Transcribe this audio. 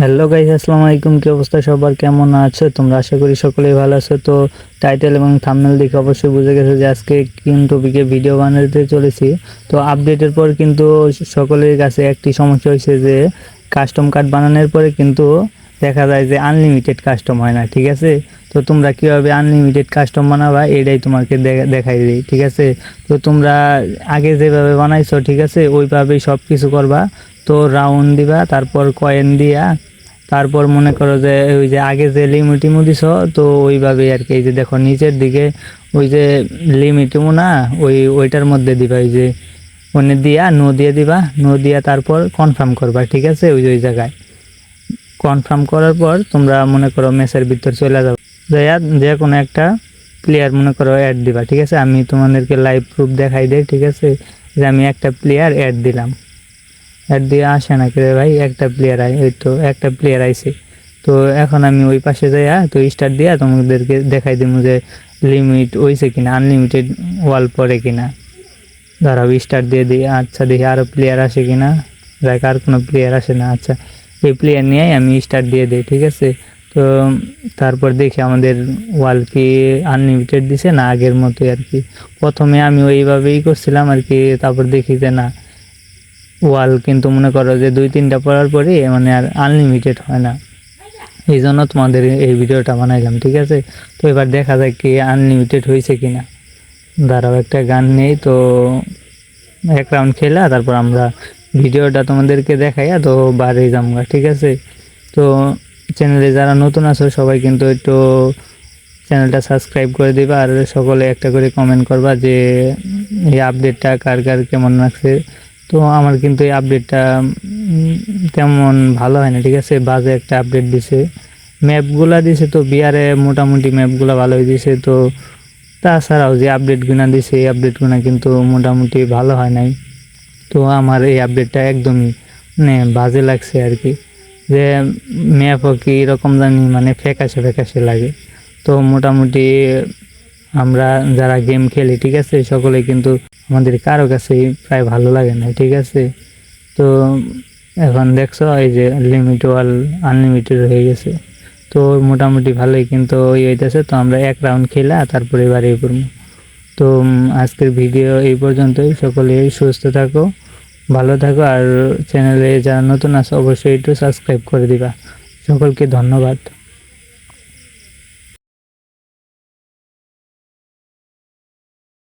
Hello guys, আসসালামু আলাইকুম। কি অবস্থা সবার, কেমন আছো তোমরা? আশা করি সকলেই ভালো আছো। তো টাইটেল এবং থাম্বনেল দেখে অবশ্যই বুঝে গেছো যে আজকে কোন টপিকে ভিডিও বানাতে চলেছি। তো আপডেটের পর কিন্তু সকলের কাছে একটি সমস্যা হয়েছে যে কাস্টম কার্ড বানানোর পরে কিন্তু দেখা যায় যে আনলিমিটেড কাস্টম হয় না। ঠিক আছে, তো তোমরা কীভাবে আনলিমিটেড কাস্টম বানাবা এটাই তোমাকে দেখাই দিই। ঠিক আছে, তো তোমরা আগে যেভাবে বানাইছো ঠিক আছে ওইভাবেই সব কিছু করবা। তো রাউন্ড দিবা, তারপর কয়েন দিয়া, তারপর মনে করো যে ওই যে আগে যে লিমিটিমু দিছ তো ওইভাবেই আর কি। এই যে দেখো নিচের দিকে ওই যে লিমিটিমু না, ওইটার মধ্যে দিবা, ওই যে ওনে দিয়া নো দিয়ে দিবা, নো দিয়া তারপর কনফার্ম করবা। ঠিক আছে, ওই জায়গায় কনফার্ম করার পর তোমরা মনে করো ম্যাচের ভিতর চলে যাও, যে কোনো একটা প্লেয়ার মনে করো অ্যাড দিবা। ঠিক আছে, আমি তোমাদেরকে লাইভ প্রুফ দেখাই দেই। ঠিক আছে, যে আমি একটা প্লেয়ার অ্যাড দিলাম, অ্যাড দিয়ে আসে না রে ভাই, একটা প্লেয়ার ওই তো একটা প্লেয়ার আইছে। তো এখন আমি ওই পাশে যাই, তো স্টার্ট দিয়া তোমাদেরকে দেখাই দিব যে লিমিট হয়েছে কিনা, আনলিমিটেড ওয়াল পরে কিনা। দাঁড়াও স্টার্ট দিয়ে দিই। আচ্ছা দেখি আরও প্লেয়ার আসে কিনা, দেখ আর কোনো প্লেয়ার আসে না। আচ্ছা এই প্লেয়ার নিয়েই আমি স্টার্ট দিয়ে দিই। ঠিক আছে, তো তারপর দেখি আমাদের ওয়াল কি আনলিমিটেড দিছে না আগের মতোই আর কি। প্রথমে আমি ওইভাবেই করছিলাম আর কি, তারপর দেখি যে না, ওয়াল কিন্তু মনে করো যে 2-3টা পড়ার পরে মানে আর আনলিমিটেড হয় না। এই জন্য তোমাদের এই ভিডিওটা বানাইলাম। ঠিক আছে, তো এবার দেখা যায় কি আনলিমিটেড হয়েছে কিনা। দাঁড়াও একটা গান নেই, তো এক রাউন্ড খেলা তারপর আমরা ভিডিওটা তোমাদেরকে দেখাইয়া তো বাড়ি যামগা। ঠিক আছে, তো চ্যানেলে যারা নতুন আছো সবাই কিন্তু একটু চ্যানেলটা সাবস্ক্রাইব করে দিবা, আর সকলে একটা করে কমেন্ট করবা যে এই আপডেটটা কার কার কেমন লাগছে। তো আমার কিন্তু এই আপডেটটা তেমন ভালো হয় না। ঠিক আছে, বাজে একটা আপডেট দিছে, ম্যাপগুলা দিছে তো বিয়ারে মোটামুটি ম্যাপগুলা ভালোই দিছে। তো তাছাড়াও যে আপডেটগুলো দিছে এই আপডেটগুলো কিন্তু মোটামুটি ভালো হয় নাই। তো আমার এই আপডেটটা একদমই মানে বাজে লাগছে আর কি, যে ম্যাপও কি এরকম জানি মানে ফ্যাকাশে লাগে। তো মোটামুটি আমরা যারা গেম খেলি ঠিক আছে সকলে কিন্তু আমাদের কারো কাছেই প্রায় ভালো লাগে না। ঠিক আছে, তো এখন দেখছো এই যে লিমিট ওয়াল আনলিমিটেড হয়ে গেছে, তো মোটামুটি ভালোই কিন্তু হইতেছে। তো আমরা এক রাউন্ড খেলা তারপরে এবারে করবো। তো আজকের ভিডিও এই পর্যন্তই। সকলেই সুস্থ থাকো, ভালো থাকো, আর চ্যানেলে যারা নতুন আছে অবশ্যই একটু সাবস্ক্রাইব করে দিবা। সকলকে ধন্যবাদ।